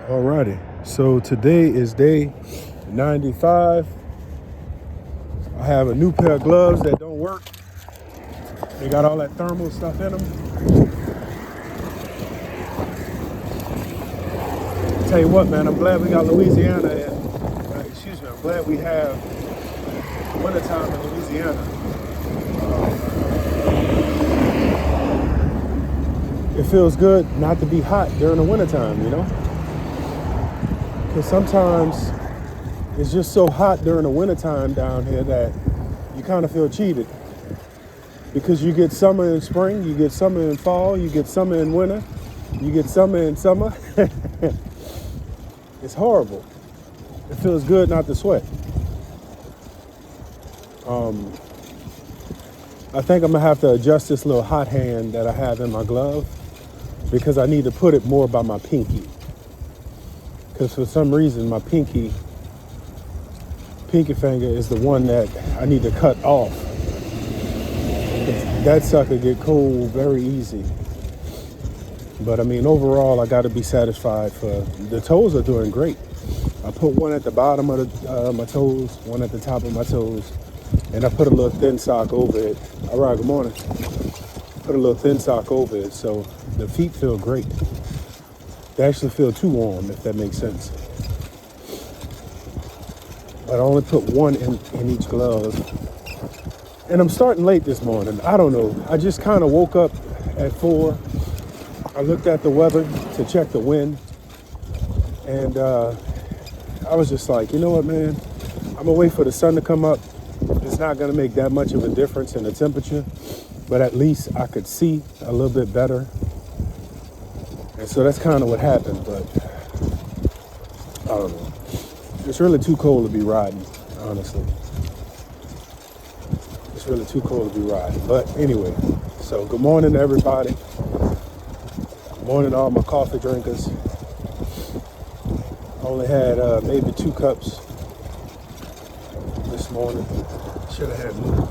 Alrighty, so today is day 95. I have a new pair of gloves that don't work. They got all that thermal stuff in them. Tell you what, man, I'm glad we got Louisiana I'm glad we have wintertime in Louisiana. It feels good not to be hot during the wintertime, you know? Because sometimes it's just so hot during the wintertime down here that you kind of feel cheated. Because you get summer in spring, you get summer in fall, you get summer in winter, you get summer in summer. It's horrible. It feels good not to sweat. I think I'm gonna have to adjust this little hot hand that I have in my glove because I need to put it more by my pinky. Because for some reason my pinky finger is the one that I need to cut off. That sucker get cold very easy. But I mean, overall, I got to be satisfied. The toes are doing great. I put one at the bottom of my toes, one at the top of my toes, and I put a little thin sock over it. All right, good morning. Put a little thin sock over it, so the feet feel great. They actually feel too warm, if that makes sense. But I only put one in each glove. And I'm starting late this morning. I don't know. I just kind of woke up at 4. I looked at the weather to check the wind. And I was just like, you know what, man? I'm going to wait for the sun to come up. It's not going to make that much of a difference in the temperature. But at least I could see a little bit better. And so that's kind of what happened. But I don't know. It's really too cold to be riding, honestly. It's really too cold to be riding. But anyway, so good morning to everybody. Good morning to all my coffee drinkers. I only had maybe 2 cups this morning. Should have had more.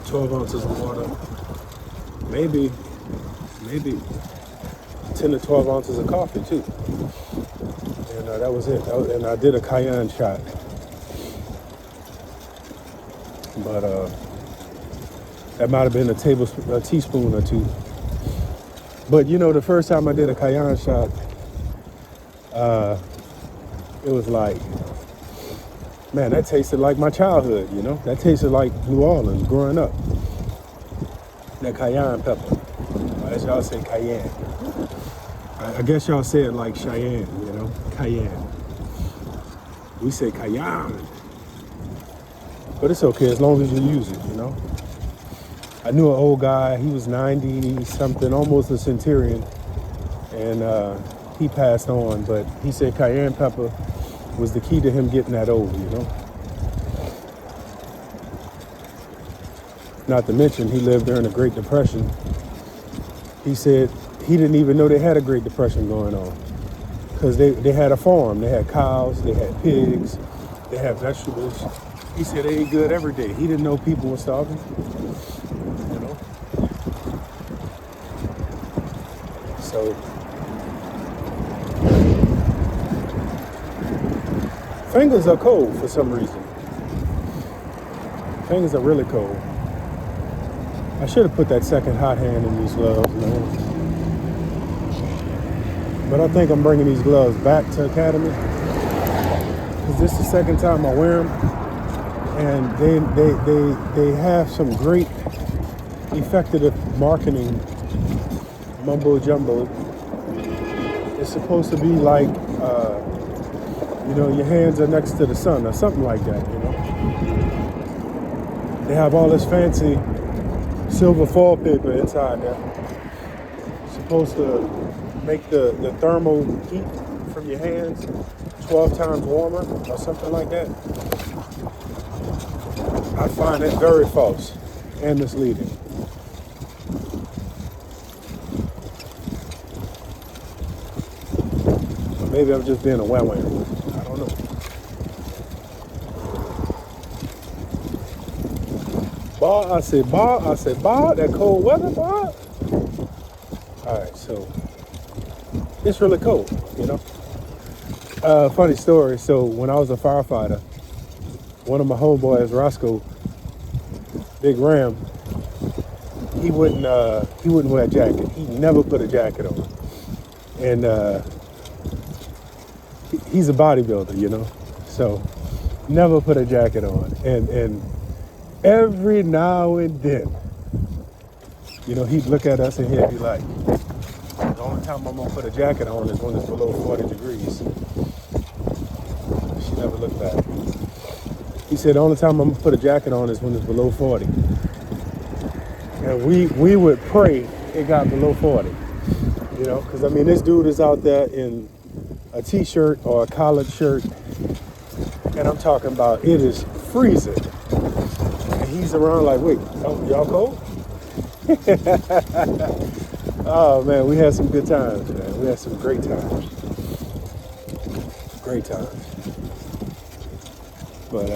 12 ounces of water. Maybe 10 to 12 ounces of coffee too. And that was it. And I did a cayenne shot. But that might have been a teaspoon or 2. But you know, the first time I did a cayenne shot, it was like, man, that tasted like my childhood, you know? That tasted like New Orleans growing up. That cayenne pepper. As y'all say, cayenne. I guess y'all say it like Cheyenne, you know? Cayenne. We say cayenne. But it's okay as long as you use it, you know? I knew an old guy, he was 90-something, almost a centurion. And he passed on, but he said cayenne pepper was the key to him getting that old, you know? Not to mention, he lived during the Great Depression. He said he didn't even know they had a Great Depression going on. Because they had a farm. They had cows, they had pigs, they had vegetables. He said they ate good every day. He didn't know people were starving, you know? So, fingers are cold for some reason. Fingers are really cold. I should have put that second hot hand in these gloves, man. But I think I'm bringing these gloves back to Academy because this is the second time I wear them, and they have some great effective marketing mumbo jumbo. It's supposed to be like, you know, your hands are next to the sun or something like that, you know. They have all this fancy silver foil paper inside there. It's supposed to make the thermal heat from your hands 12 times warmer or something like that. I find it very false and misleading. Or maybe I'm just being a wham. I don't know. Bob, I said, Bob, that cold weather, Bob. All right, so it's really cold, you know. Funny story. So when I was a firefighter, one of my homeboys, Roscoe, Big Ram, he wouldn't wear a jacket. He never put a jacket on, and he's a bodybuilder, you know, so never put a jacket on. And every now and then, you know, he'd look at us and he'd be like, the only time I'm gonna put a jacket on is when it's below 40 degrees. She never looked back. He said the only time I'm gonna put a jacket on is when it's below 40. And we would pray it got below 40, you know, because I mean, this dude is out there in a t-shirt or a collared shirt, and I'm talking about it is freezing. And he's around like, wait, y'all cold? Oh man, we had some good times, man. We had some great times. Great times. But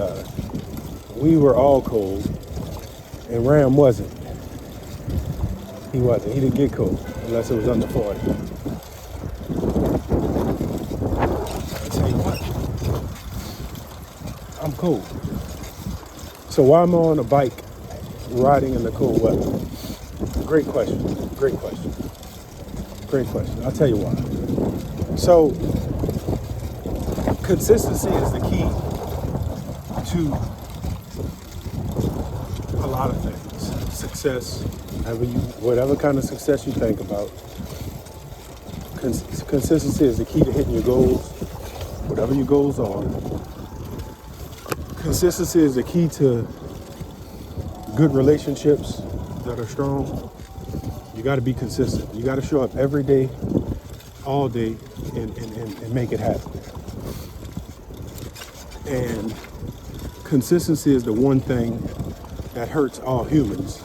we were all cold, and Ram wasn't. He wasn't. He didn't get cold unless it was under 40. I tell you what, I'm cold. So why am I on a bike riding in the cold weather? Great question. Great question. Great question. I'll tell you why. So consistency is the key to a lot of things. Success, whatever kind of success you think about. Consistency is the key to hitting your goals, whatever your goals are. Consistency is the key to good relationships that are strong. You got to be consistent. You got to show up every day, all day, and make it happen. And consistency is the one thing that hurts all humans,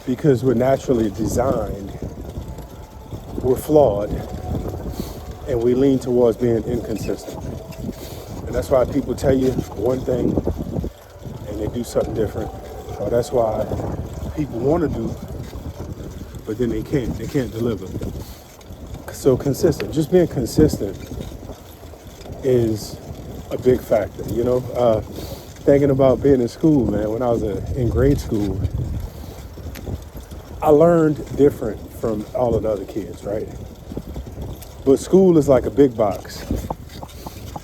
because we're naturally designed, we're flawed, and we lean towards being inconsistent. And that's why people tell you one thing and they do something different. Or that's why people want to do, but then they can't deliver. So consistent, just being consistent is a big factor, you know. Thinking about being in school, man, when I was in grade school, I learned different from all of the other kids, right? But school is like a big box.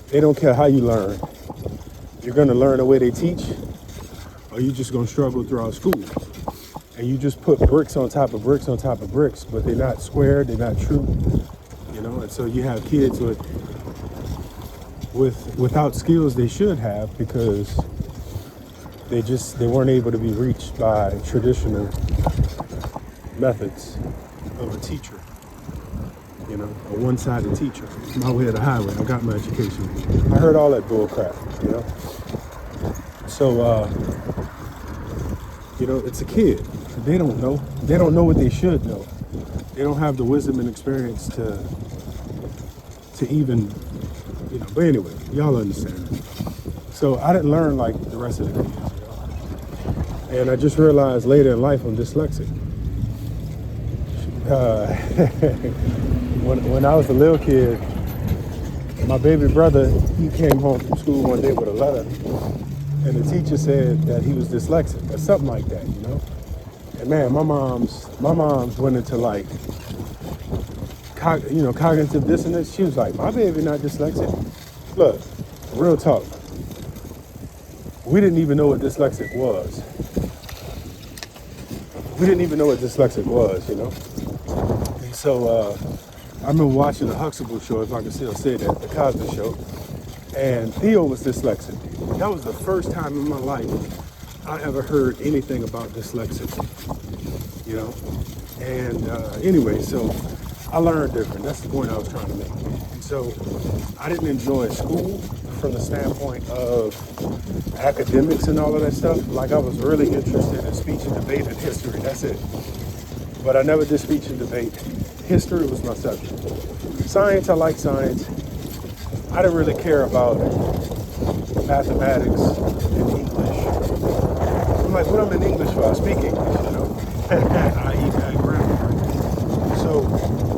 They don't care how you learn. You're gonna learn the way they teach, or you're just gonna struggle throughout school. And you just put bricks on top of bricks on top of bricks, but they're not square, they're not true, you know? And so you have kids without skills they should have, because they weren't able to be reached by traditional methods of a teacher, you know, a one-sided teacher. My way or the highway. I got my education. I heard all that bull crap, you know. So, you know, it's a kid. They don't know. They don't know what they should know. They don't have the wisdom and experience to even, you know. But anyway, y'all understand. So I didn't learn like the rest of the kids, you know. And I just realized later in life I'm dyslexic. When I was a little kid, my baby brother, he came home from school one day with a letter, and the teacher said that he was dyslexic or something like that, you know. And man, my mom's went into like, cognitive dissonance. She was like, my baby not dyslexic. Look, real talk. We didn't even know what dyslexic was. We didn't even know what dyslexic was, you know. And so I remember watching the Huxtable show, if I can still say that, the Cosby Show, and Theo was dyslexic. That was the first time in my life I ever heard anything about dyslexia, you know. And anyway, so I learned different. That's the point I was trying to make. And so I didn't enjoy school from the standpoint of academics and all of that stuff. Like, I was really interested in speech and debate and history. That's it. But I never did speech and debate. History was my subject. Science, I like science. I didn't really care about mathematics and English. I'm like, what I'm in English for? I speak English, you know. I eat that grammar. So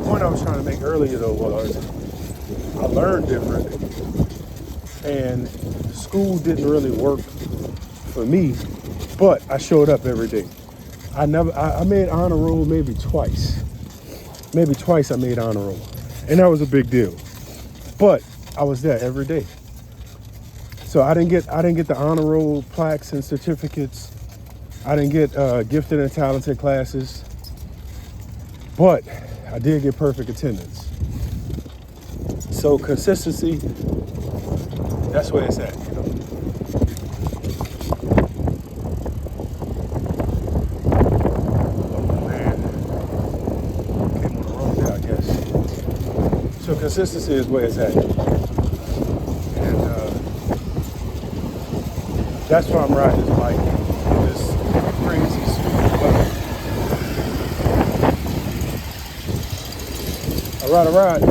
point I was trying to make earlier though was I learned different, and school didn't really work for me, but I showed up every day. I made honor roll maybe twice. Maybe twice I made honor roll, and that was a big deal. But I was there every day. So I didn't get the honor roll plaques and certificates. I didn't get gifted and talented classes, but I did get perfect attendance. So consistency, that's where it's at, you know. Oh man, came on the wrong day, I guess. So consistency is where it's at, and that's why I'm riding this bike in this crazy stupid weather. I ride.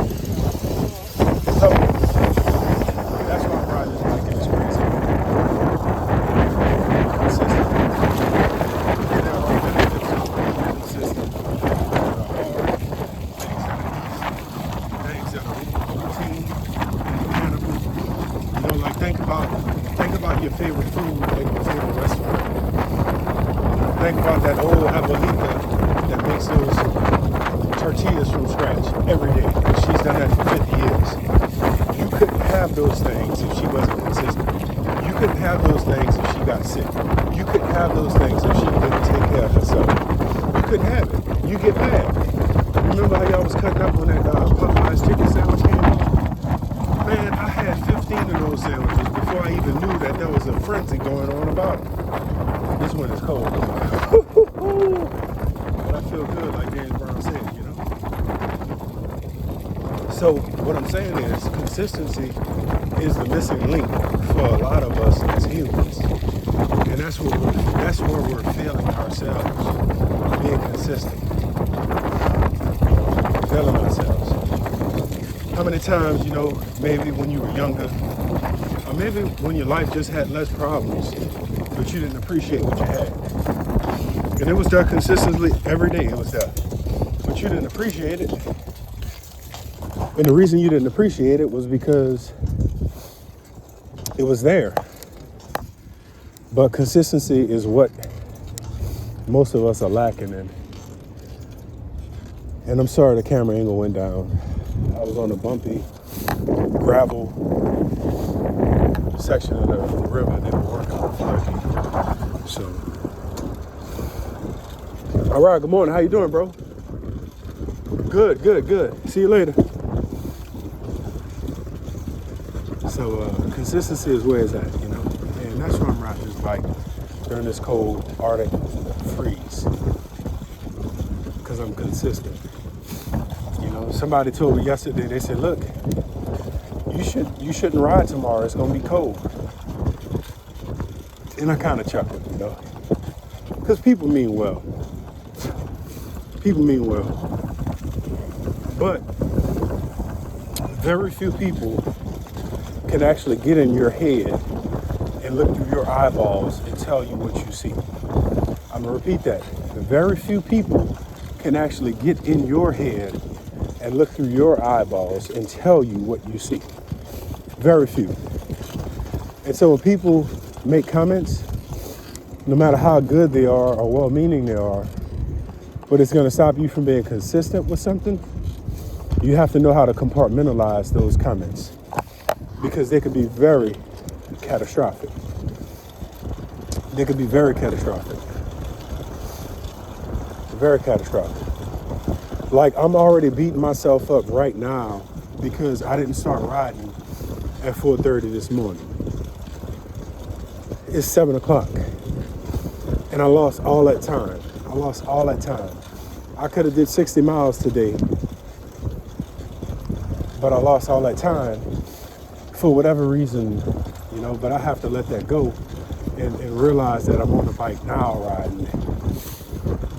That's why I'm riding this bike in this crazy weather. Consistent. And there are benefits of being consistent. Things that are routine and mechanical. You know, like think about your favorite food at your favorite restaurant. Think about that old abuelita that makes those tortillas from scratch every day. She's done that for 50 years. You couldn't have those things if she wasn't consistent. You couldn't have those things if she got sick. You couldn't have those things if she didn't take care of herself. You couldn't have it. You get mad. Remember how y'all was cutting up when that Popeye's chicken sandwich came out? Man, I had 15 of those sandwiches before I even knew that there was a frenzy going on about it. This one is cold. But I feel good, like James Brown said, you know. So what I'm saying is consistency is the missing link for a lot of us as humans. And that's where we're failing ourselves, being consistent. Failing ourselves. How many times, you know, maybe when you were younger, or maybe when your life just had less problems, but you didn't appreciate what you had. And it was there consistently every day, it was there. But you didn't appreciate it. And the reason you didn't appreciate it was because it was there. But consistency is what most of us are lacking in. And I'm sorry the camera angle went down. I was on a bumpy gravel section of the river. They were working on flooding. So, all right, good morning. How you doing, bro? Good. See you later. So consistency is where it's at, you know. And that's why I'm riding this bike during this cold Arctic freeze. Because I'm consistent. You know, somebody told me yesterday, they said, look, you shouldn't ride tomorrow, it's gonna be cold. And I kind of chuckled, you know. Because people mean well. People mean well. But very few people can actually get in your head and look through your eyeballs and tell you what you see. I'm gonna repeat that. Very few people can actually get in your head and look through your eyeballs and tell you what you see. Very few. And so when people make comments, no matter how good they are or well-meaning they are, but it's gonna stop you from being consistent with something, you have to know how to compartmentalize those comments, because they could be very catastrophic. They could be very catastrophic. Very catastrophic. Like, I'm already beating myself up right now because I didn't start riding at 4:30 this morning. It's 7 o'clock. And I lost all that time. I could have did 60 miles today, but I lost all that time for whatever reason, you know, but I have to let that go and realize that I'm on the bike now riding.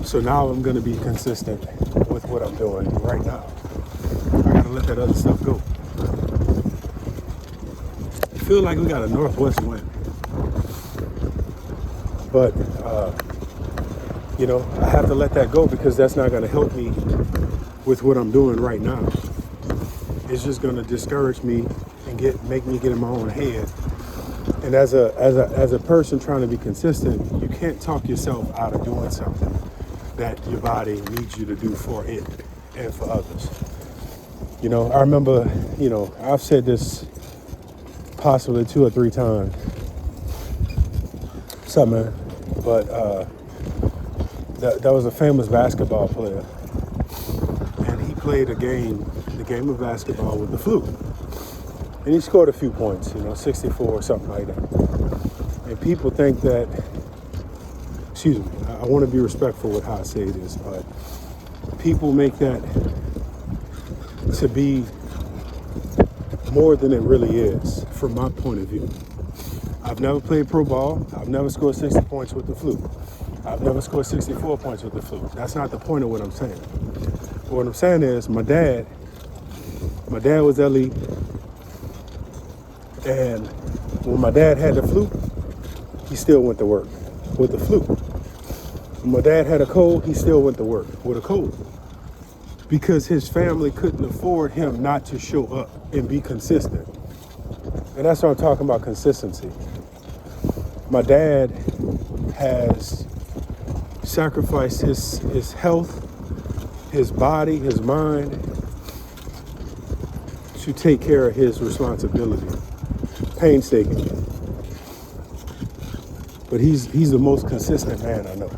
So now I'm going to be consistent with what I'm doing right now. I got to let that other stuff go. I feel like we got a northwest wind. But, you know, I have to let that go because that's not going to help me with what I'm doing right now. It's just gonna discourage me and make me get in my own head. And as a person trying to be consistent, you can't talk yourself out of doing something that your body needs you to do for it and for others. You know, I remember, you know, I've said this possibly 2 or 3 times. What's up, man? But that was a famous basketball player, and he played the game of basketball with the flute, and he scored a few points, you know, 64 or something like that. And people think that, excuse me, I want to be respectful with how I say this, but people make that to be more than it really is, from my point of view. I've never played pro ball. I've never scored 60 points with the flute. I've never scored 64 points with the flute. That's not the point of what I'm saying. What I'm saying is my dad was elite, and when my dad had the flute, he still went to work with the flute. When my dad had a cold, he still went to work with a cold, because his family couldn't afford him not to show up and be consistent. And that's what I'm talking about, consistency. My dad has sacrificed his health, his body, his mind to take care of his responsibility, painstakingly. But he's the most consistent man I know.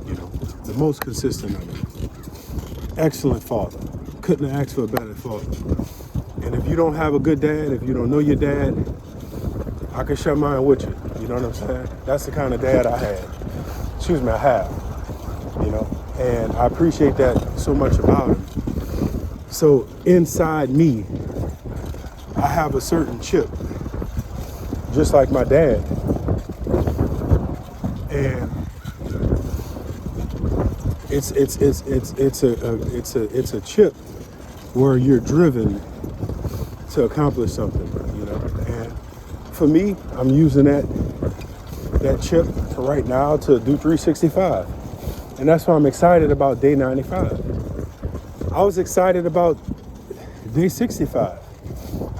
You know, the most consistent I know. Excellent father. Couldn't have asked for a better father. And if you don't have a good dad, if you don't know your dad, I can share mine with you. You know what I'm saying? That's the kind of dad I have. I have. You know, and I appreciate that so much about him. So inside me, I have a certain chip, just like my dad. And it's a chip where you're driven to accomplish something, you know. And for me, I'm using that chip right now to do 365. And that's why I'm excited about day 95. I was excited about day 65.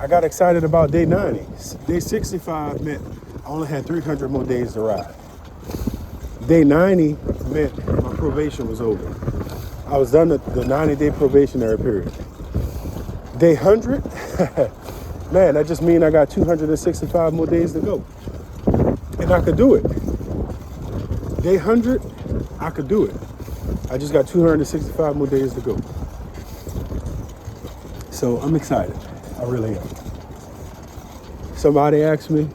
I got excited about day 90. Day 65 meant I only had 300 more days to ride. Day 90 meant my probation was over. I was done the 90-day probationary period. Day 100, man, that just means I got 265 more days to go. And I could do it. Day 100, I could do it. I just got 265 more days to go. So I'm excited. I really am. Somebody asked me,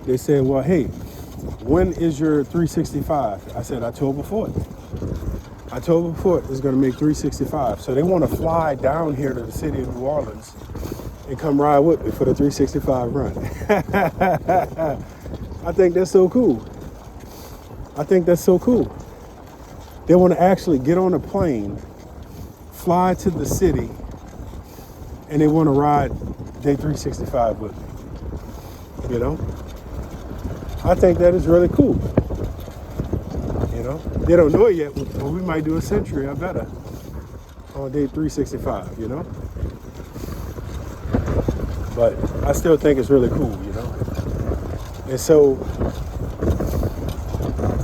they said, well, hey, when is your 365? I said, October 4th. October 4th is going to make 365. So they want to fly down here to the city of New Orleans and come ride with me for the 365 run. I think that's so cool. I think that's so cool. They want to actually get on a plane, fly to the city, and they want to ride day 365 with me. You know? I think that is really cool. You know? They don't know it yet, but we might do a century, I better, on day 365, you know? But I still think it's really cool, you know? And so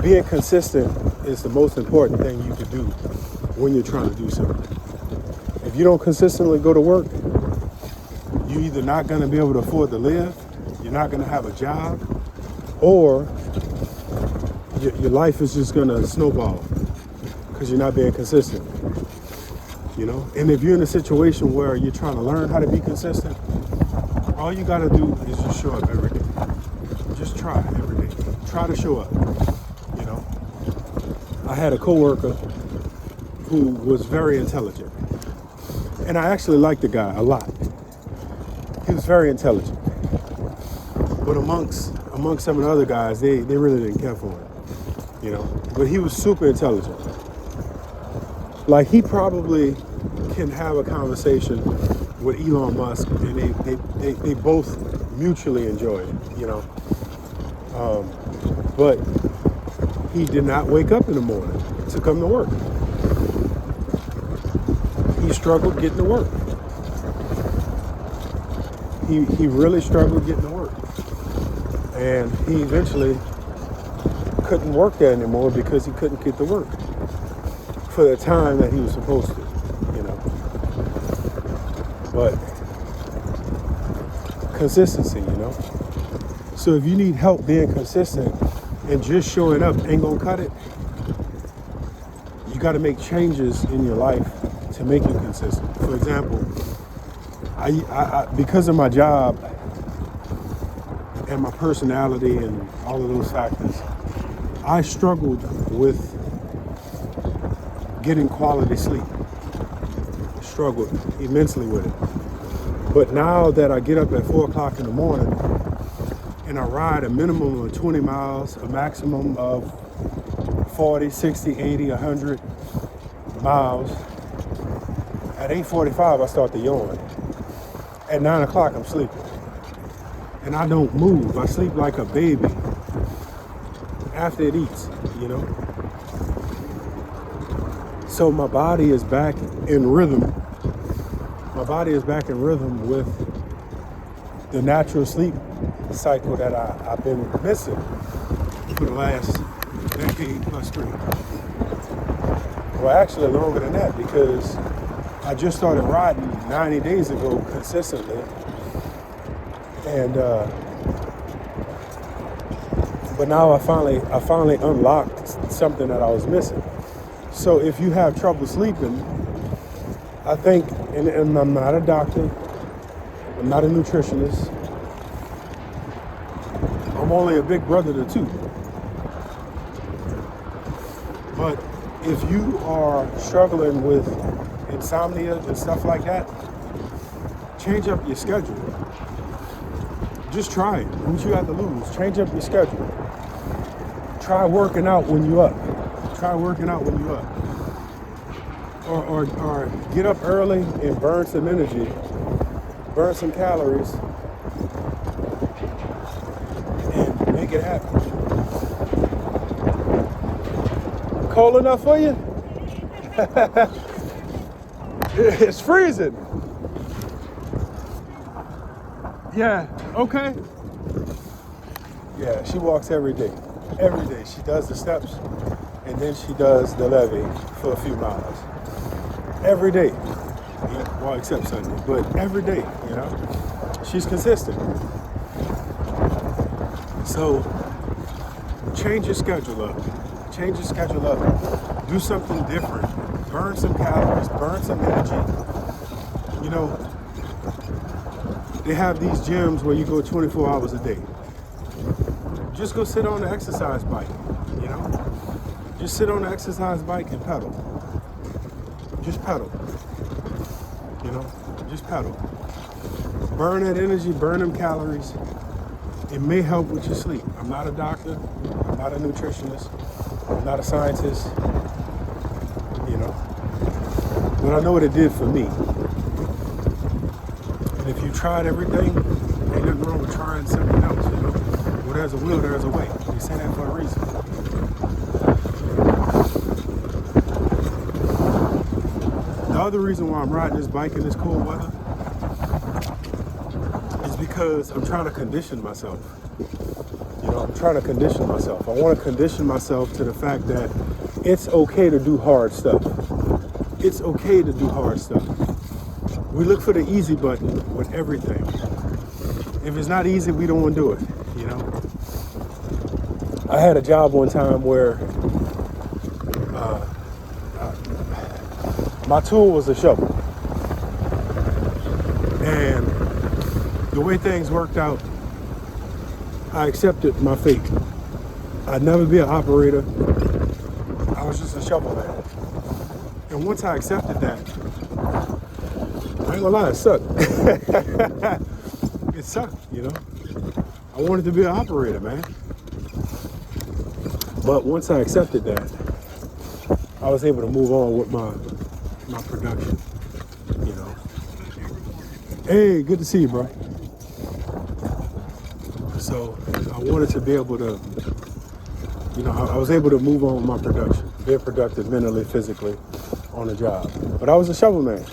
being consistent is the most important thing you can do when you're trying to do something. If you don't consistently go to work, you're either not going to be able to afford to live, you're not going to have a job, or your life is just going to snowball because you're not being consistent. You know? And if you're in a situation where you're trying to learn how to be consistent, all you got to do is just show up every day. Just try every day. Try to show up. You know? I had a coworker who was very intelligent. And I actually liked the guy a lot. He was very intelligent. But amongst some of the other guys, they really didn't care for him. You know? But he was super intelligent. Like, he probably can have a conversation with Elon Musk, and they both mutually enjoy it, you know. But he did not wake up in the morning to come to work. struggled getting to work. He really struggled getting to work. And he eventually couldn't work there anymore because he couldn't get to work for the time that he was supposed to, you know. But consistency, you know. So if you need help being consistent and just showing up ain't gonna cut it, you got to make changes in your life to make you consistent. For example, I because of my job and my personality and all of those factors, I struggled with getting quality sleep. Struggled immensely with it. But now that I get up at 4 o'clock in the morning and I ride a minimum of 20 miles, a maximum of 40, 60, 80, 100 miles, at 8:45 I start to yawn. At 9 o'clock I'm sleeping. And I don't move. I sleep like a baby after it eats, you know. So my body is back in rhythm. My body is back in rhythm with the natural sleep cycle that I've been missing for the last decade plus 3. Well, actually longer than that, because I just started riding 90 days ago consistently. And but now I finally unlocked something that I was missing. So if you have trouble sleeping, I think, and I'm not a doctor, I'm not a nutritionist, I'm only a big brother to 2. But if you are struggling with insomnia and stuff like that, change up your schedule. Just try it. What you have to lose? Change up your schedule. Try working out when you're up. Try working out when you're up. Or get up early and burn some energy, burn some calories, and make it happen. Cold enough for you? It's freezing. Yeah, okay. Yeah, she walks every day. Every day. She does the steps and then she does the levee for a few miles. Every day. Yeah, well, except Sunday, but every day, you know. She's consistent. So change your schedule up. Change your schedule up. Do something different. Burn some calories, burn some energy. You know, they have these gyms where you go 24 hours a day. Just go sit on the exercise bike, you know? Just sit on the exercise bike and pedal. Just pedal. You know, just pedal. Burn that energy, burn them calories. It may help with your sleep. I'm not a doctor, I'm not a nutritionist, I'm not a scientist, you know? But I know what it did for me. And if you tried everything, ain't nothing wrong with trying something else, you know? Well, there's a will, there's a way. They say that for a reason. The other reason why I'm riding this bike in this cold weather is because I'm trying to condition myself. You know, I'm trying to condition myself. I want to condition myself to the fact that it's okay to do hard stuff. It's okay to do hard stuff. We look for the easy button with everything. If it's not easy, we don't want to do it, you know? I had a job one time where my tool was a shovel. And the way things worked out, I accepted my fate. I'd never be an operator. I was just a shovel man. And once I accepted that, I ain't gonna lie, it sucked. It sucked, you know? I wanted to be an operator, man. But once I accepted that, I was able to move on with my production, you know? Hey, good to see you, bro. So I wanted to be able to, you know, I was able to move on with my production, be productive mentally, physically on the job. But I was a shovel man.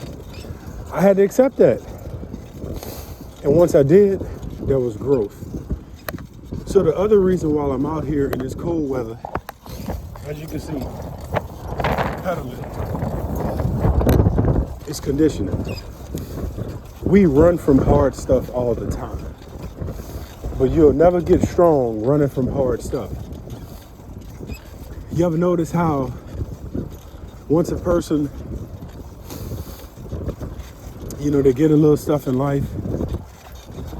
I had to accept that. And once I did, there was growth. So the other reason why I'm out here in this cold weather, as you can see, pedaling, is conditioning. We run from hard stuff all the time, but you'll never get strong running from hard stuff. You ever notice how once a person, they get a little stuff in life,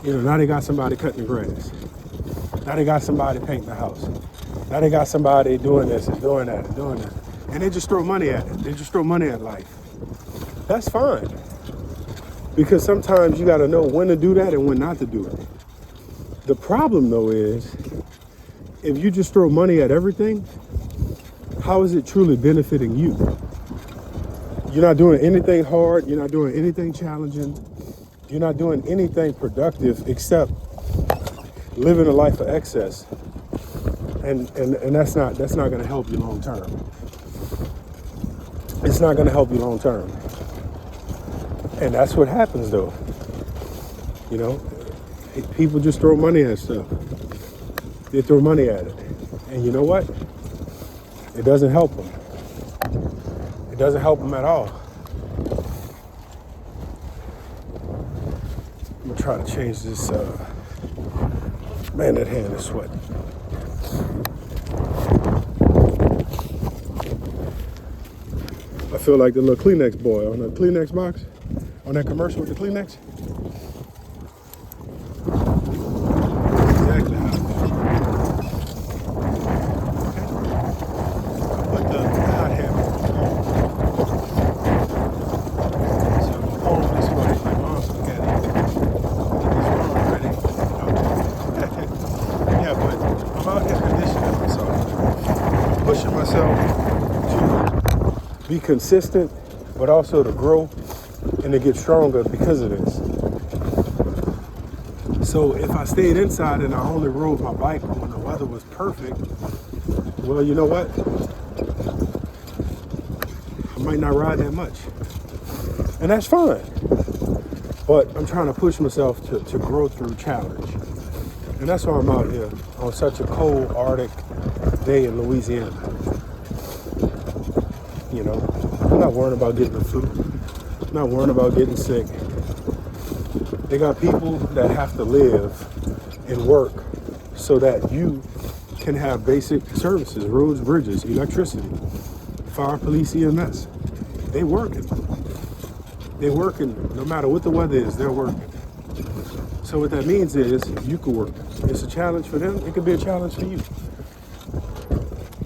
now they got somebody cutting the grass. Now they got somebody painting the house. Now they got somebody doing this and doing that and doing that. And they just throw money at it. They just throw money at life. That's fine. Because sometimes you got to know when to do that and when not to do it. The problem, though, is if you just throw money at everything, how is it truly benefiting you? You're not doing anything hard. You're not doing anything challenging. You're not doing anything productive except living a life of excess. And that's not going to help you long term. It's not going to help you long term. And that's what happens, though. People just throw money at stuff. They throw money at it. And you know what? It doesn't help them. It doesn't help them at all. I'm going to try to change this. Man, that hand is sweating. I feel like the little Kleenex boy on the Kleenex box, on that commercial with the Kleenex. Exactly how I put the hot hammer on. So I'm home this way, like mom's spaghetti. Yeah, but I'm out here conditioning myself, pushing myself to be consistent, but also to grow and to get stronger because of this. So if I stayed inside and I only rode my bike when the weather was perfect, well, you know what? I might not ride that much. And that's fine. But I'm trying to push myself to grow through challenge. And that's why I'm out here on such a cold Arctic day in Louisiana. I'm not worrying about getting the flu. I'm not worrying about getting sick. They got people that have to live and work so that you can have basic services, roads, bridges, electricity, fire, police, EMS. They working. They're working no matter what the weather is, they're working. So what that means is you can work. It's a challenge for them. It could be a challenge for you.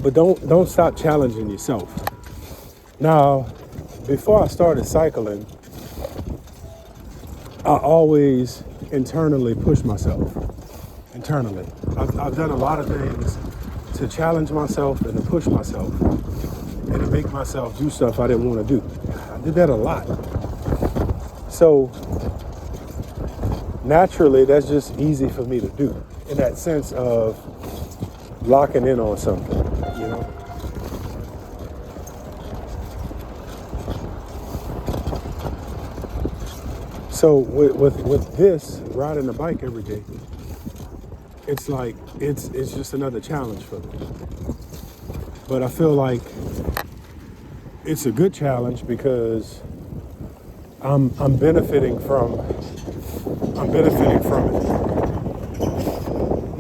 But don't stop challenging yourself. Now, before I started cycling, I always internally push myself. Internally. I've done a lot of things to challenge myself and to push myself and to make myself do stuff I didn't want to do. I did that a lot. So naturally, that's just easy for me to do in that sense of locking in on something, So with this, riding the bike every day, it's like, it's just another challenge for me. But I feel like it's a good challenge because I'm benefiting from it.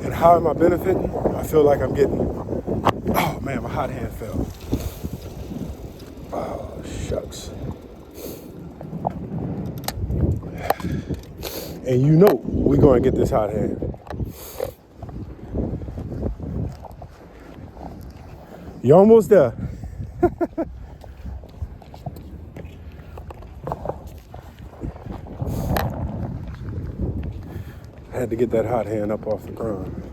And how am I benefiting? I feel like I'm getting, oh man, my hot hand fell. Oh, shucks. And we're going to get this hot hand. You're almost there. I had to get that hot hand up off the ground.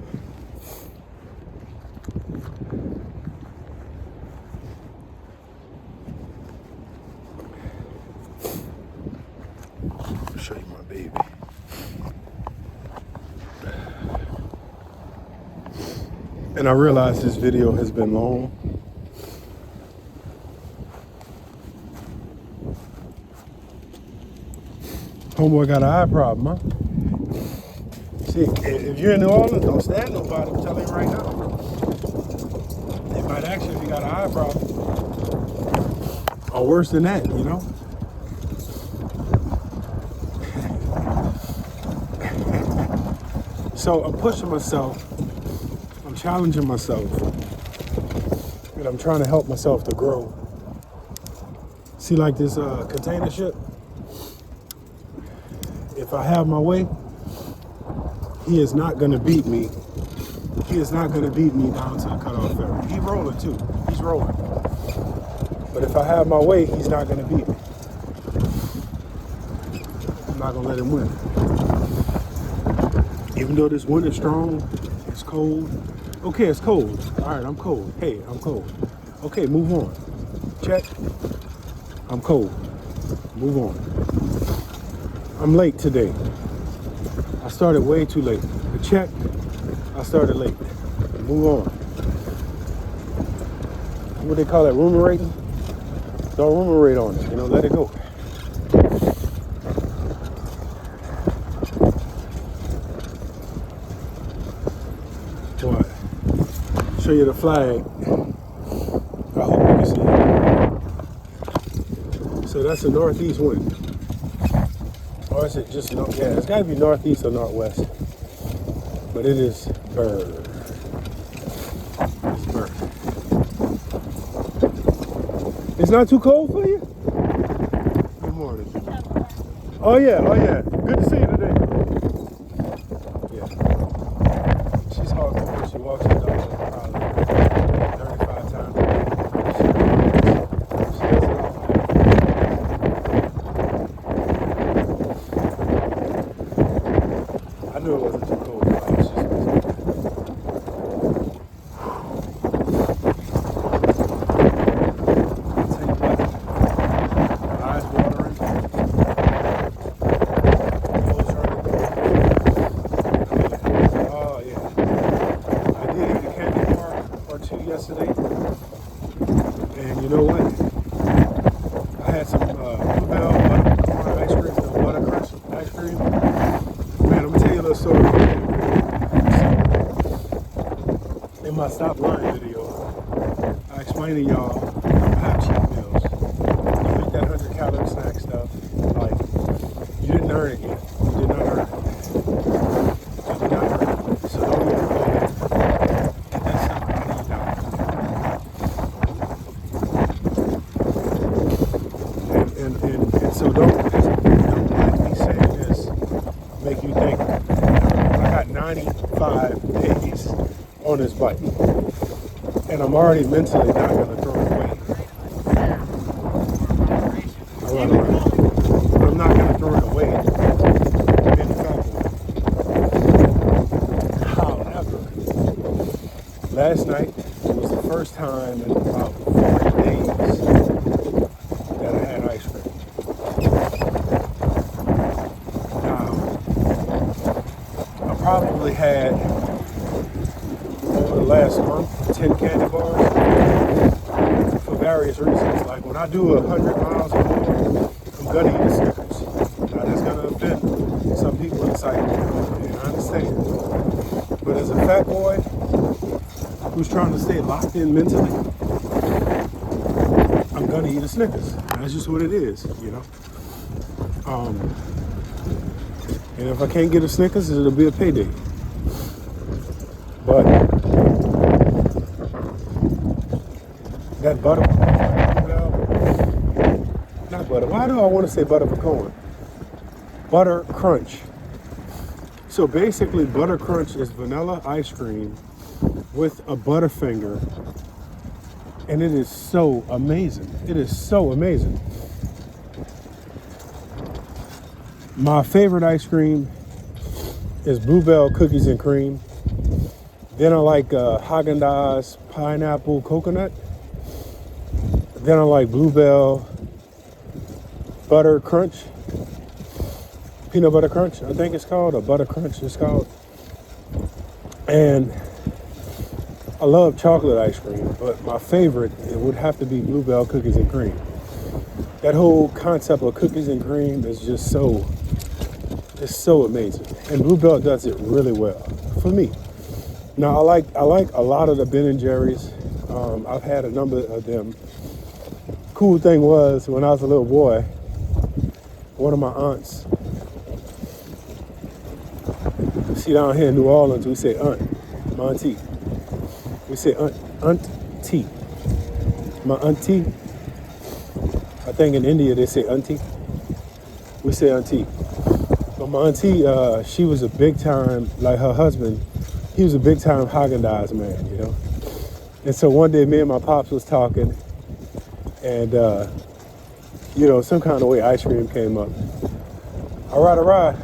I'll show you my baby. And I realize this video has been long. Homeboy got an eye problem, huh? See, if you're in New Orleans, don't stand nobody. I'm telling you right now. They might ask you if you got an eye problem. Or worse than that, you know? So I'm pushing myself. I'm challenging myself. And I'm trying to help myself to grow. See, like this container ship? If I have my way, he is not going to beat me. He is not going to beat me down to the cutoff ferry. He's rolling too. He's rolling. But if I have my way, he's not going to beat me. I'm not going to let him win. Even though this wind is strong, it's cold. Okay, it's cold. All right, I'm cold. Hey, I'm cold. Okay, move on. Check. I'm cold. Move on. I'm late today. I started way too late. Check. I started late. Move on. What they call that? Rumerating? Don't ruminate on it. You know, let it go. What? Show you the flag. I hope you can see it. So that's a northeast wind. Or is it just north? Yeah, it's got to be northeast or northwest. But it is bird. It's bird. It's not too cold for you? Good morning. Oh yeah, oh yeah. Good to see you today. Yeah. She's hardcore. She walks her dog probably 35 times a day. She does it all. I knew it wasn't too cold. Like, it's just, I'll tell you what, eyes watering, nose running. Oh yeah. I did eat a candy bar or two yesterday. And you know what? I had some bluebell buttercorn ice cream, no butter crunch ice cream. Man, I'm gonna tell you a little story. In my Stop Lying video, I explained to y'all I have cheat meals. You eat that 100-calorie snack stuff, like, you didn't earn it yet. You did not earn it. You did not earn it. So don't even go ahead. Get that stuff out of your diet. And so don't let me saying this make you think I got 95 days on this bike. And I'm already mentally not going to throw it away. I'm not going to throw it away in fact. However, last night was the first time in about 40 days that I had ice cream. Now, I probably had, over the last month, 10 candy bars for various reasons. Like when I do 100 miles or more, I'm gonna eat a Snickers. Now that's gonna offend some people inside, and I understand. But as a fat boy who's trying to stay locked in mentally, I'm gonna eat a Snickers. That's just what it is, you know. And if I can't get a Snickers, it'll be a payday. But that butter, not butter. Why do I want to say butter pecan? Butter crunch. So basically, butter crunch is vanilla ice cream with a Butterfinger, and it is so amazing. It is so amazing. My favorite ice cream is Bluebell cookies and cream. Then I like Haagen-Dazs pineapple coconut. Then I like Bluebell butter crunch, peanut butter crunch, I think it's called, or butter crunch it's called. And I love chocolate ice cream, but my favorite, it would have to be Bluebell cookies and cream. That whole concept of cookies and cream is just so It's so amazing. And Bluebell does it really well for me. Now I like a lot of the Ben and Jerry's. I've had a number of them. Cool thing was when I was a little boy, one of my aunts, see down here in New Orleans, we say aunt, my auntie. We say auntie. My auntie. I think in India they say auntie. We say auntie. But my auntie, she was a big time, like her husband, he was a big time Haagen-Dazs man, you know. And so one day me and my pops was talking, and you know, some kind of way ice cream came up. All right.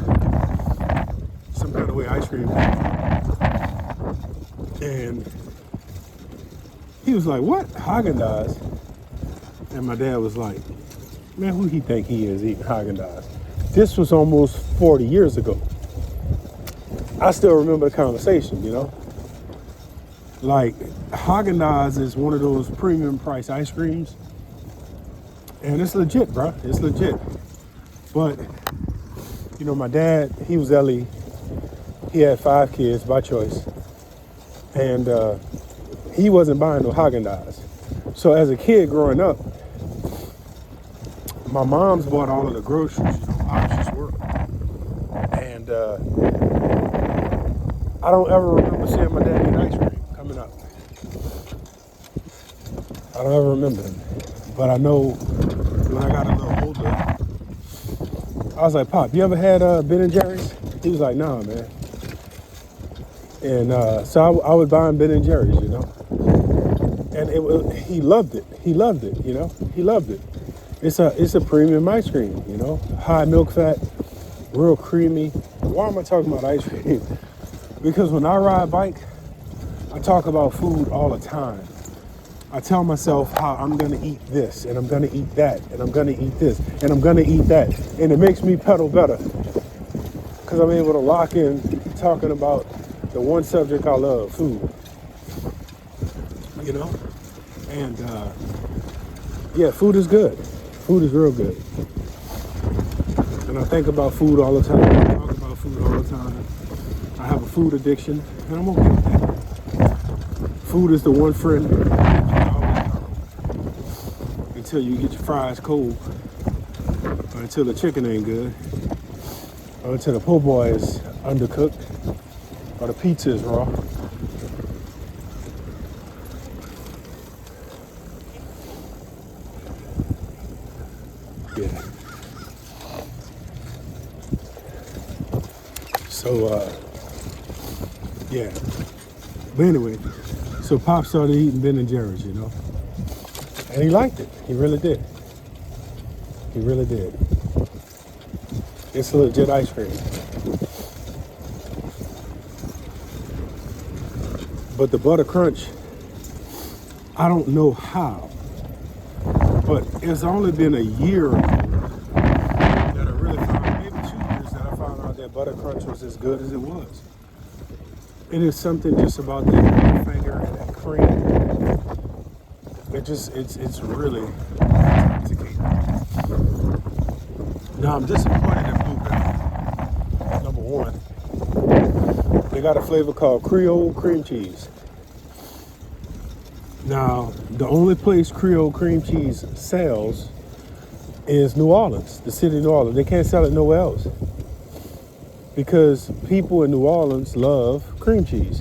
Some kind of way ice cream came up. And he was like, what? Haagen-Dazs? And my dad was like, man, who he think he is eating Haagen-Dazs? This was almost 40 years ago. I still remember the conversation, you know? Like, Haagen-Dazs is one of those premium price ice creams. And it's legit, bro. It's legit. But, you know, my dad, he was Ellie. He had 5 kids by choice. And he wasn't buying no Haagen-Dazs. So as a kid growing up, my mom's bought all of the groceries, you know, I was just working. And I don't ever remember seeing my dad eat ice cream coming up. I don't ever remember him. But I know when I got a little older, I was like, Pop, you ever had Ben and Jerry's? He was like, nah, man. And so I was buying Ben and Jerry's, you know. And he loved it. He loved it, you know. He loved it. It's a premium ice cream, you know. High milk fat, real creamy. Why am I talking about ice cream? Because when I ride a bike, I talk about food all the time. I tell myself how I'm gonna eat this, and I'm gonna eat that, and I'm gonna eat this, and I'm gonna eat that. And it makes me pedal better. Because I'm able to lock in talking about the one subject I love, food. You know? And yeah, food is good. Food is real good. And I think about food all the time. I talk about food all the time. I have a food addiction, and I'm okay with that. Food is the one friend until you get your fries cold, or until the chicken ain't good, or until the po' boy is undercooked, or the pizza is raw. Yeah. So, yeah. But anyway, so Pop started eating Ben and Jerry's, you know. And he liked it. He really did. He really did. It's a legit ice cream. But the butter crunch, I don't know how, but it's only been a year that I really found, maybe 2 years, that I found out that butter crunch was as good as it was. It is something just about that finger and that cream. It's really intoxicating. Now I'm disappointed in Bluebell. Number one, they got a flavor called Creole cream cheese. Now, the only place Creole cream cheese sells is New Orleans, the city of New Orleans. They can't sell it nowhere else because people in New Orleans love cream cheese.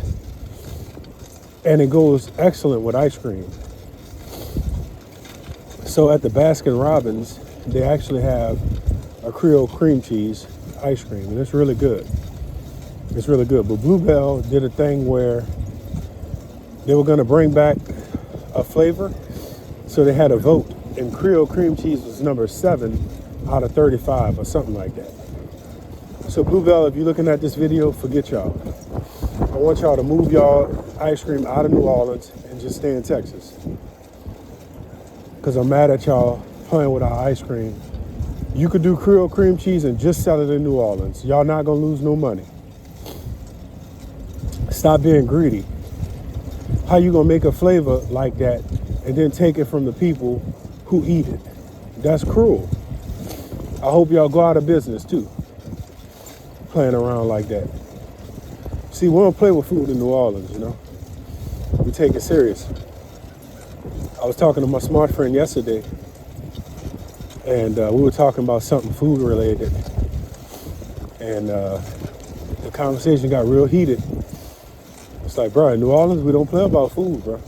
And it goes excellent with ice cream. So at the Baskin Robbins, they actually have a Creole cream cheese ice cream, and it's really good. It's really good. But Bluebell did a thing where they were going to bring back a flavor, so they had a vote, and Creole cream cheese was number 7 out of 35 or something like that. So Bluebell, if you're looking at this video, forget y'all. I want y'all to move y'all ice cream out of New Orleans and just stay in Texas. Because I'm mad at y'all playing with our ice cream. You could do Creole cream cheese and just sell it in New Orleans. Y'all not gonna lose no money. Stop being greedy. How you gonna make a flavor like that and then take it from the people who eat it? That's cruel. I hope y'all go out of business too. playing around like that. See, we don't play with food in New Orleans, We take it serious. I was talking to my smart friend yesterday, and we were talking about something food related, and the conversation got real heated. It's like, bro, in New Orleans, we don't play about food, bro.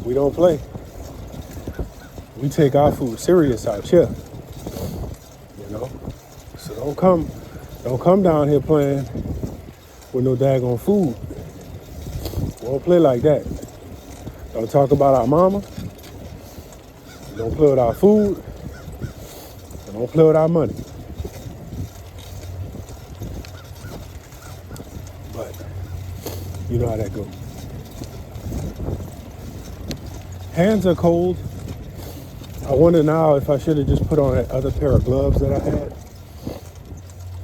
We don't play. We take our food serious out here, So don't come down here playing with no daggone food. We don't play like that. Don't talk about our mama. Don't play with our food. And don't play with our money. But you know how that goes. Hands are cold. I wonder now if I should have just put on that other pair of gloves that I had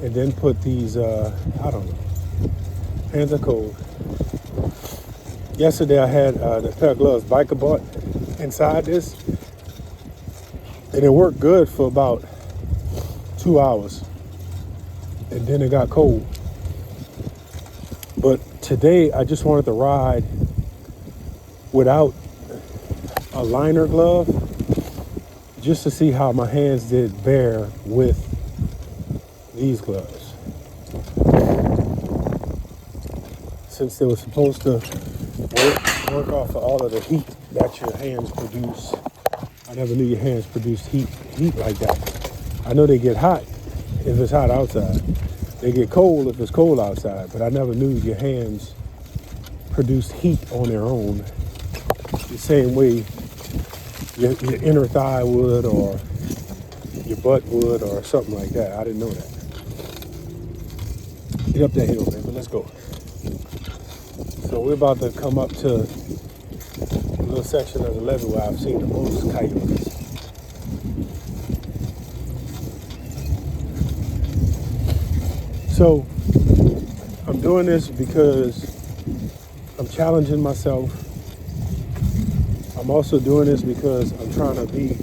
and then put these, I don't know. Hands are cold. Yesterday I had the pair of gloves Biker bought inside this, and it worked good for about 2 hours, and then it got cold. But today I just wanted to ride without a liner glove just to see how my hands did bear with these gloves. Since they were supposed to work off of all of the heat that your hands produce. I never knew your hands produced heat like that. I know they get hot if it's hot outside. They get cold if it's cold outside, but I never knew your hands produced heat on their own the same way your inner thigh would or your butt would or something like that. I didn't know that. Get up that hill, baby. Let's go. So we're about to come up to a little section of the levee where I've seen the most coyotes. So I'm doing this because I'm challenging myself. I'm also doing this because I'm trying to be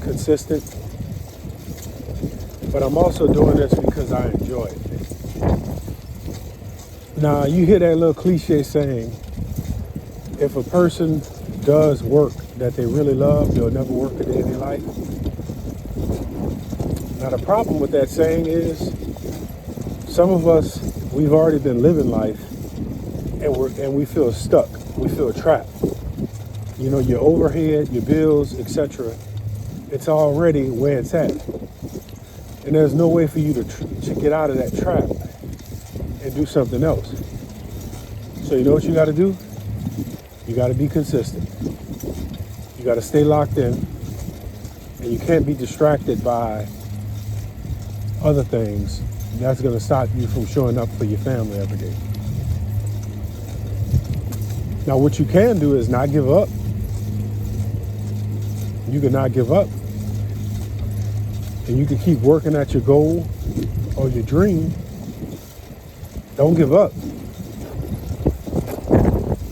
consistent. But I'm also doing this because I enjoy it. Now, you hear that little cliche saying, if a person does work that they really love, they'll never work a day in their life. Now, the problem with that saying is, some of us, we've already been living life, and we feel stuck. We feel trapped. Your overhead, your bills, etc. It's already where it's at. And there's no way for you to get out of that trap and do something else. So you know what you got to do? You got to be consistent. You got to stay locked in, and you can't be distracted by other things. That's going to stop you from showing up for your family every day. Now, what you can do is not give up. You can not give up, and you can keep working at your goal or your dream. Don't give up.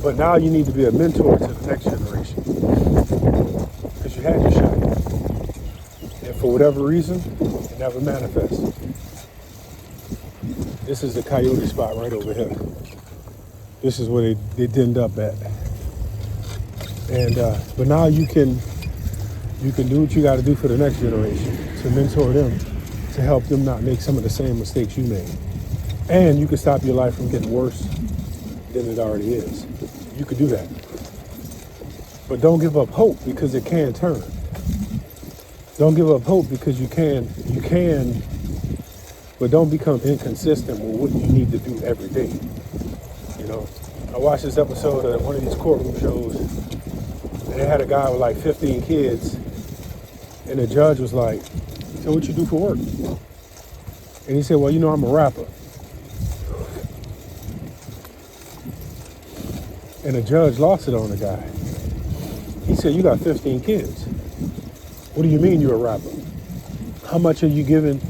But now you need to be a mentor to the next generation, because you had your shot, and for whatever reason, it never manifested. This is the coyote spot right over here. This is where they denned up at. And but now you can do what you got to do for the next generation, to mentor them, to help them not make some of the same mistakes you made. And you can stop your life from getting worse than it already is. You could do that. But don't give up hope, because it can turn. Don't give up hope, because you can, but don't become inconsistent with what you need to do every day. I watched this episode of one of these courtroom shows, and they had a guy with like 15 kids, and the judge was like, so what you do for work? And he said, well, I'm a rapper. And the judge lost it on the guy. He said, you got 15 kids. What do you mean you're a rapper? How much are you giving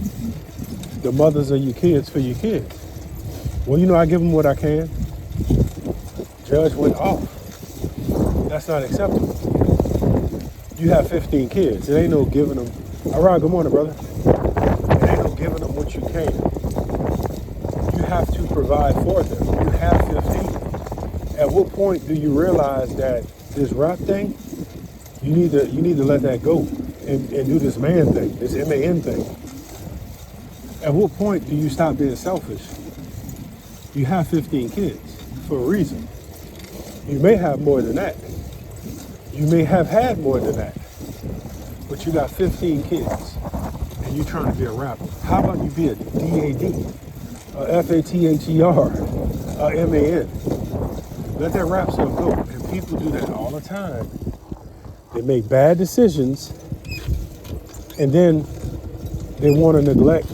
the mothers of your kids for your kids? Well, I give them what I can. Judge went off. That's not acceptable. You have 15 kids. It ain't no giving them. All right, good morning, brother. It ain't no giving them what you can. provide for them. You have 15. At what point do you realize that this rap thing, you need to let that go and do this man thing, this MAN thing? At what point do you stop being selfish? You have 15 kids for a reason. You may have more than that. You may have had more than that. But you got 15 kids and you're trying to be a rapper. How about you be a DAD, a FATHER, a MAN? Let that rap stuff go. And people do that all the time. They make bad decisions and then they want to neglect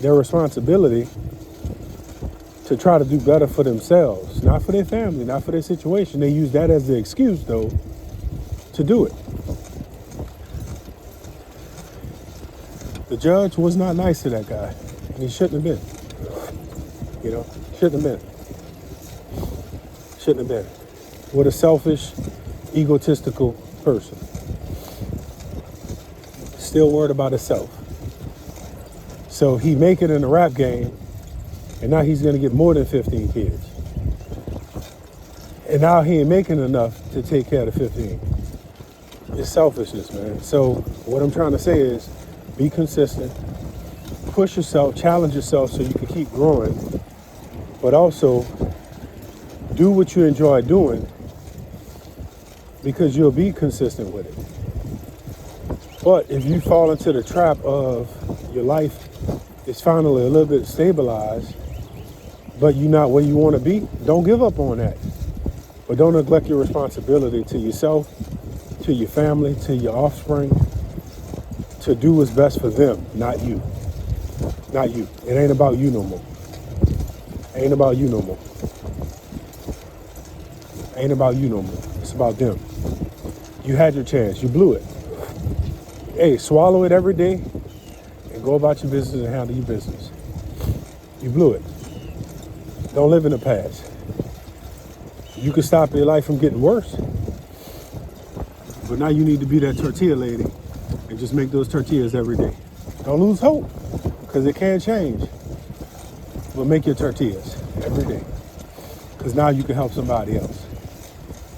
their responsibility to try to do better for themselves, not for their family, not for their situation. They use that as the excuse, though, to do it. The judge was not nice to that guy, and he shouldn't have been. You know, shouldn't have been. Shouldn't have been. What a selfish, egotistical person. Still worried about himself. So he make it in the rap game, and now he's gonna get more than 15 kids. And now he ain't making enough to take care of the 15. It's selfishness, man. So what I'm trying to say is, be consistent, push yourself, challenge yourself so you can keep growing, but also do what you enjoy doing because you'll be consistent with it. But if you fall into the trap of your life is finally a little bit stabilized, but you're not where you want to be, don't give up on that. But don't neglect your responsibility to yourself, to your family, to your offspring, to do what's best for them, not you. Not you. It ain't about you no more. Ain't about you no more. Ain't about you no more. It's about them. You had your chance. You blew it. Hey, swallow it every day and go about your business and handle your business. You blew it. Don't live in the past. You can stop your life from getting worse. But now you need to be that tortilla lady and just make those tortillas every day. Don't lose hope, because it can change. But make your tortillas every day. Because now you can help somebody else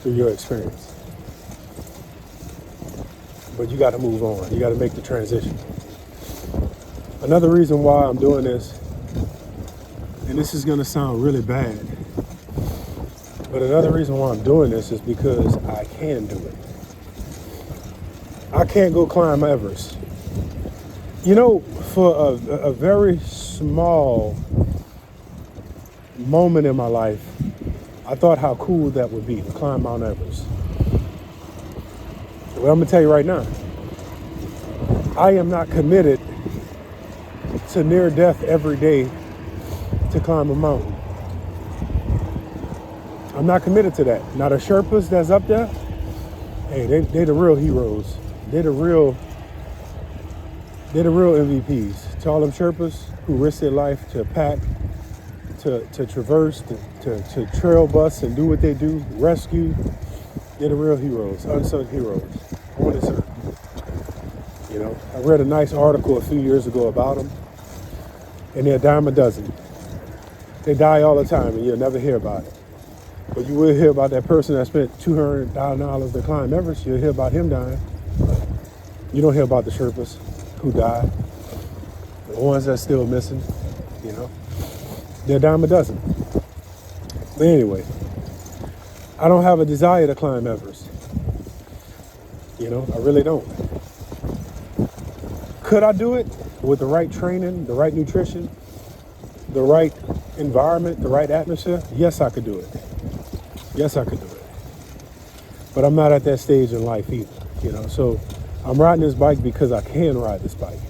through your experience. But you got to move on. You got to make the transition. Another reason why I'm doing this, and this is going to sound really bad, but another reason why I'm doing this is because I can do it. I can't go climb Everest. You know, for a very small moment in my life, I thought how cool that would be to climb Mount Everest. Well, I'm gonna tell you right now, I am not committed to near death every day to climb a mountain. I'm not committed to that. Now the Sherpas that's up there, hey, they the real heroes. They're the real MVPs. To all them Sherpas who risk their life to pack, to traverse, to trail bus and do what they do, rescue. They're the real heroes, unsung heroes on this earth. You know, I read a nice article a few years ago about them, and they're a dime a dozen. They die all the time, and you'll never hear about it. But you will hear about that person that spent $200,000 to climb Everest. You'll hear about him dying. You don't hear about the Sherpas who died, the ones that's still missing. You know, they're a dime a dozen. But anyway, I don't have a desire to climb Everest. You know, I really don't. Could I do it with the right training, the right nutrition, the right environment, the right atmosphere? Yes, I could do it. Yes, I could do it. But I'm not at that stage in life either, you know. So I'm riding this bike because I can ride this bike.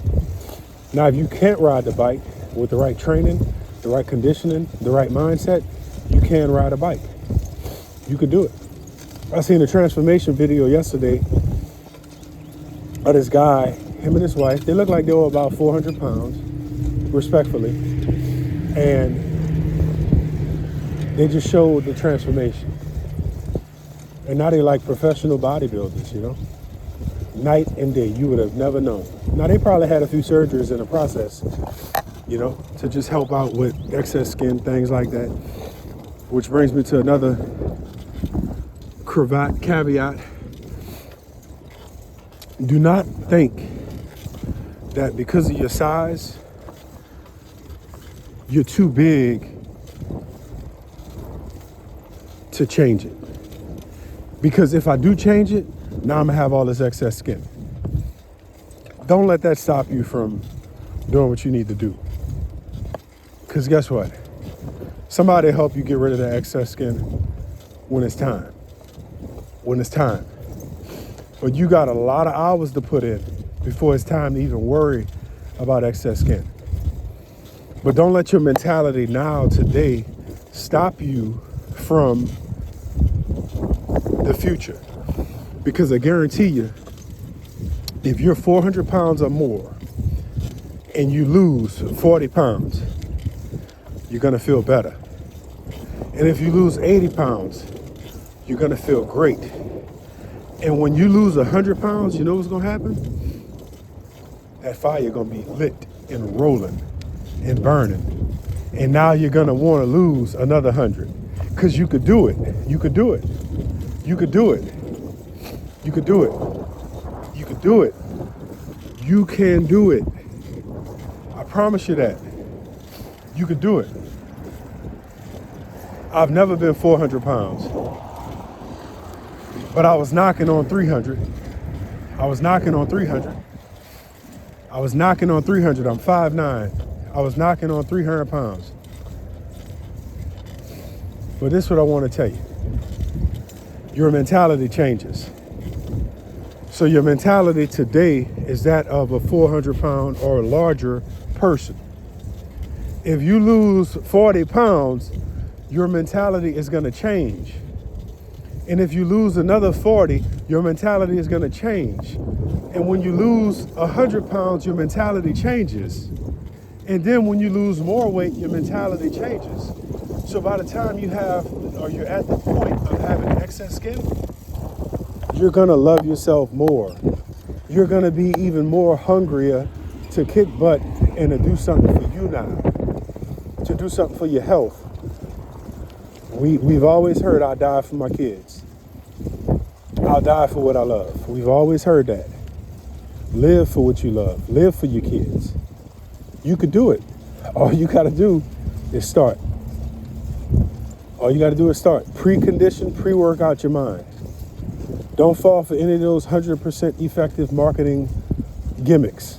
Now, if you can't ride the bike with the right training, the right conditioning, the right mindset, you can ride a bike. You could do it. I seen a transformation video yesterday of this guy, him and his wife. They look like they were about 400 pounds, respectfully. And they just showed the transformation. And now they like professional bodybuilders, you know? Night and day, you would have never known. Now, they probably had a few surgeries in the process, to just help out with excess skin, things like that. Which brings me to another caveat. Do not think that because of your size, you're too big to change it. Because if I do change it, now I'm gonna have all this excess skin. Don't let that stop you from doing what you need to do. Because guess what? Somebody will help you get rid of that excess skin when it's time. When it's time. But you got a lot of hours to put in before it's time to even worry about excess skin. But don't let your mentality now, today, stop you from the future. Because I guarantee you, if you're 400 pounds or more and you lose 40 pounds, you're gonna feel better. And if you lose 80 pounds, you're gonna feel great. And when you lose 100 pounds, you know what's gonna happen? That fire gonna be lit and rolling and burning. And now you're gonna wanna lose another 100. Because you could do it. You could do it. You could do it. You could do it. You could do it. You can do it. I promise you that. You could do it. I've never been 400 pounds. But I was knocking on 300. I was knocking on 300. I was knocking on 300. I'm 5'9". I was knocking on 300 pounds. But this is what I want to tell you. Your mentality changes. So your mentality today is that of a 400 pound or larger person. If you lose 40 pounds, your mentality is going to change. And if you lose another 40, your mentality is going to change. And when you lose 100 pounds, your mentality changes. And then when you lose more weight, your mentality changes. So by the time you have, or you're at the point of having excess skin, you're going to love yourself more. You're going to be even more hungrier to kick butt and to do something for you now, to do something for your health. We've always heard, I'll die for my kids. I'll die for what I love. We've always heard that. Live for what you love. Live for your kids. You could do it. All you got to do is start. All you got to do is start. Precondition, pre-work out your mind. Don't fall for any of those 100% effective marketing gimmicks.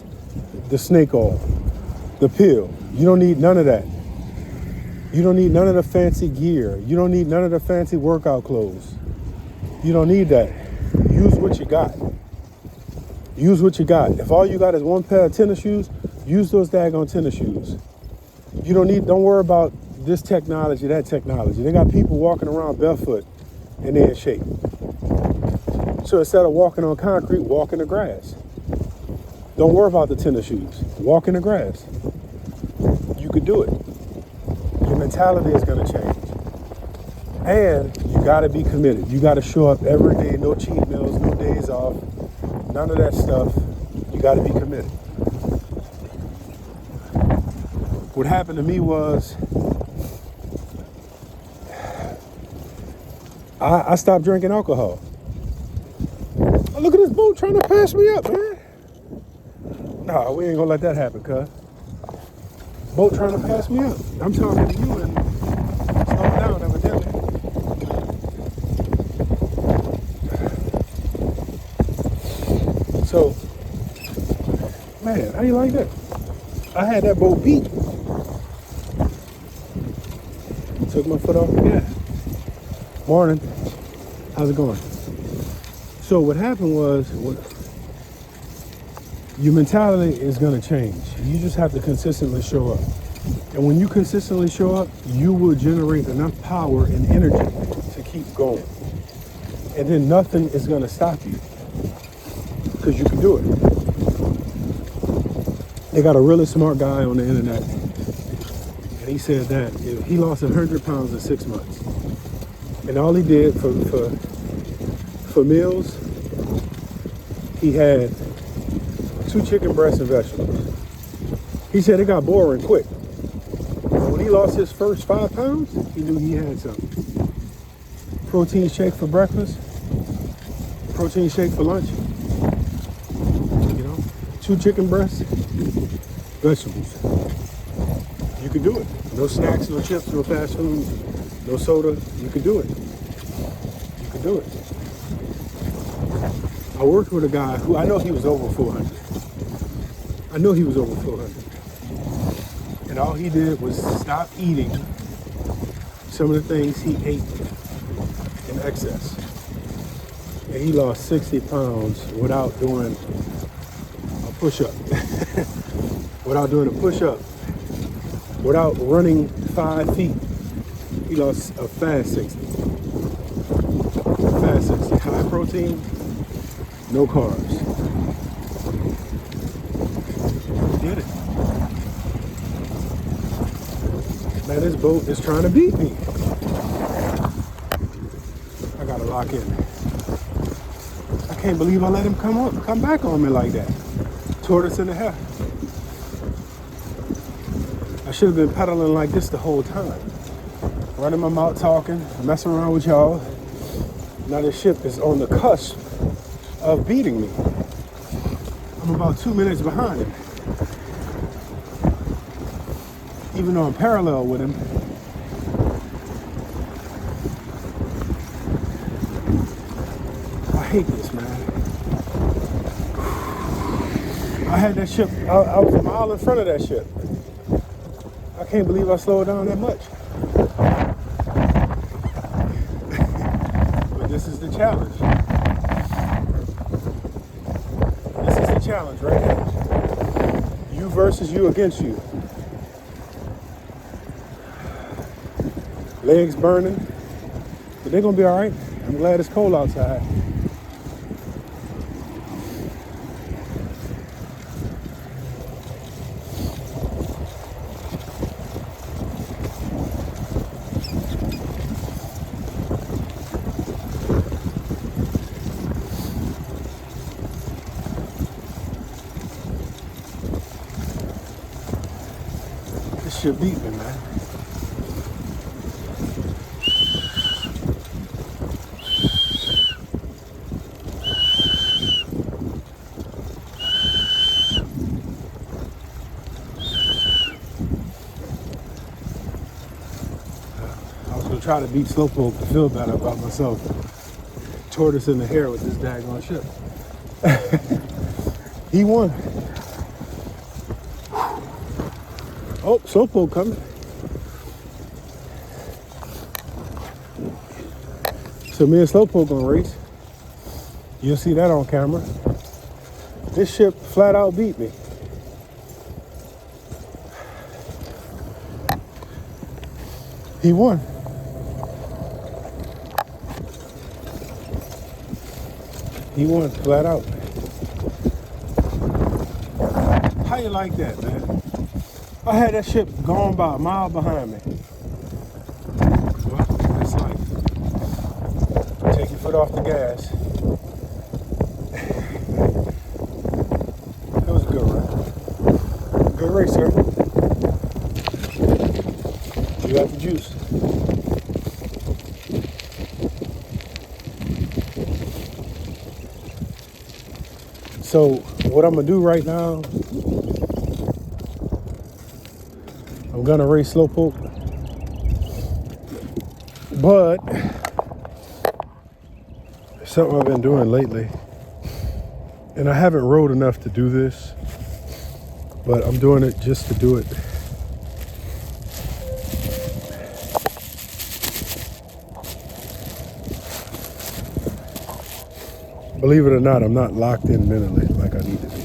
The snake oil, the pill. You don't need none of that. You don't need none of the fancy gear. You don't need none of the fancy workout clothes. You don't need that. Use what you got. Use what you got. If all you got is one pair of tennis shoes, use those daggone tennis shoes. Don't worry about this technology, that technology. They got people walking around barefoot and they're in shape. So instead of walking on concrete, walk in the grass. Don't worry about the tennis shoes. Walk in the grass. You could do it. Your mentality is going to change. And you got to be committed. You got to show up every day. No cheat meals, no days off. None of that stuff. You got to be committed. What happened to me was I stopped drinking alcohol. Oh, look at this boat trying to pass me up, man. Nah, we ain't gonna let that happen, cuz. Boat trying to pass me up. I'm talking to you and slow down, evidently. So, man, how you like that? I had that boat beat. Took my foot off the gas. Morning. How's it going? So what happened was, your mentality is going to change. You just have to consistently show up. And when you consistently show up, you will generate enough power and energy to keep going. And then nothing is going to stop you because you can do it. They got a really smart guy on the internet, and he said that he lost 100 pounds in 6 months. And all he did for meals, he had 2 chicken breasts and vegetables. He said it got boring quick. But when he lost his first 5 pounds, he knew he had something. Protein shake for breakfast, protein shake for lunch, 2 chicken breasts, vegetables. You can do it. No snacks, no chips, no fast food, no soda. You can do it. You can do it. I worked with a guy who I know he was over 400. I know he was over 400. And all he did was stop eating some of the things he ate in excess. And he lost 60 pounds without doing a push-up. Without doing a push-up. Without running 5 feet. He lost a fast 60. Fast 60. High protein, no carbs. He did it. Man, this boat is trying to beat me. I gotta lock in. I can't believe I let him come back on me like that. Tortoise in the hair. I should have been pedaling like this the whole time. Running my mouth talking, messing around with y'all. Now this ship is on the cusp of beating me. I'm about 2 minutes behind him. Even though I'm parallel with him. I hate this, man. I had that ship, I was a mile in front of that ship. I can't believe I slowed down that much. But this is the challenge. This is the challenge right here. You versus you against you. Legs burning, but they're gonna be all right. I'm glad it's cold outside. This should beat me, man. Try to beat Slowpoke to feel better about myself. Tortoise in the hair with this daggone ship. He won. Oh, Slowpoke coming. So me and Slowpoke gonna race. You'll see that on camera. This ship flat out beat me. He won. He won flat out. How you like that, man? I had that ship gone by a mile behind me. Well, that's life. Take your foot off the gas. That was a good run. Good race, sir. You got the juice. So what I'm gonna do right now, I'm gonna race Slowpoke, but something I've been doing lately, and I haven't rode enough to do this, but I'm doing it just to do it. Believe it or not, I'm not locked in mentally like I need to be.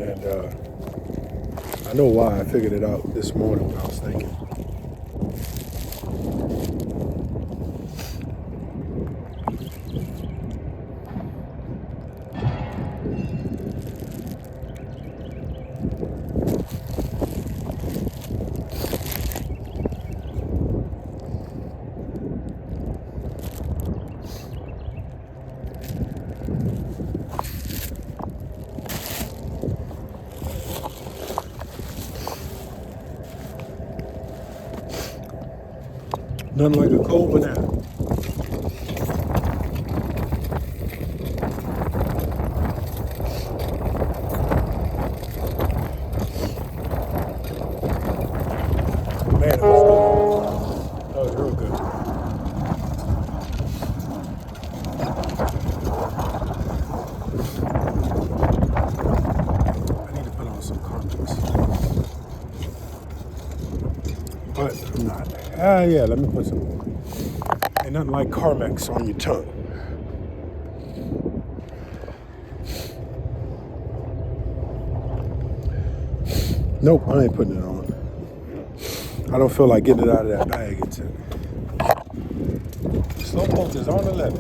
And I know why. I figured it out this morning when I was thinking. Nothing like a cold banana. Man, it was good. That was real good. I need to put on some condiments. But I'm not. Yeah, let me put some more. Ain't nothing like Carmex on your tongue. Nope, I ain't putting it on. I don't feel like getting it out of that bag. Slow poke is on the left.